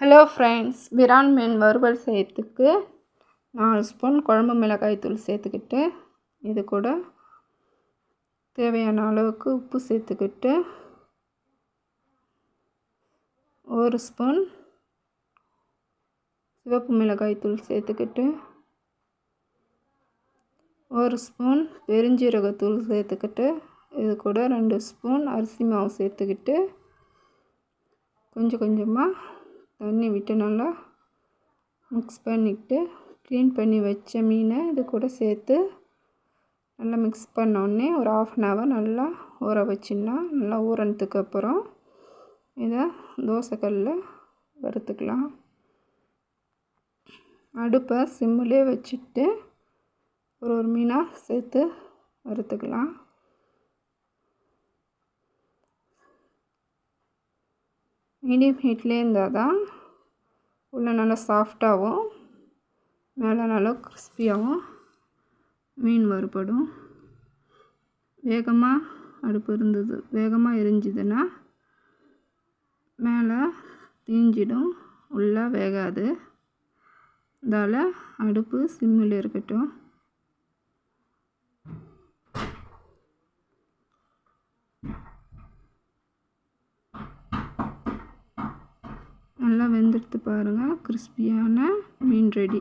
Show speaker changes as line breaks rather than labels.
Hello friends, விரால் மீன் வறுவல் செய்யறதுக்கு 4 spoon குழம்பு மிளகாய் தூள் சேர்த்துக்கிட்டு, இது கூட தேவையான அளவுக்கு உப்பு சேர்த்துக்கிட்டு, 1 ஸ்பூன் சிவப்பு மிளகாய் தூள் சேர்த்துக்கிட்டு, 1 ஸ்பூன் பெருஞ்சீரகத்தூள் சேர்த்துக்கிட்டு, இது கூட 2 ஸ்பூன் அரிசி மாவு சேர்த்துக்கிட்டு, கொஞ்சம் கொஞ்சமாக தண்ணி விட்டு நல்லா மிக்ஸ் பண்ணிக்கிட்டு, க்ளீன் பண்ணி வச்ச மீனை இது கூட சேர்த்து நல்லா மிக்ஸ் பண்ணோடனே ஒரு 1/2 hour நல்லா ஊற வச்சிடலாம். நல்லா ஊறினதுக்கு அப்புறம் இதை தோசைக்கல்லில் வறுத்துக்கலாம். அடுப்பை சிம்மிலே வச்சுட்டு ஒரு மீனாக சேர்த்து வறுத்துக்கலாம். மீடியம் ஹீட்லேயே இருந்தால் தான் உள்ளே நல்லா சாஃப்டாகவும் மேலே நல்லா கிறிஸ்பியாகவும் மீன் வறுபடும். வேகமாக எரிஞ்சுதுன்னா மேலே தீஞ்சிடும், உள்ளே வேகாது. அதால் அடுப்பு சிம்மில் இருக்கட்டும். நல்லா வெந்துடுத்து பாருங்கள், கிறிஸ்பியான மீன் ரெடி.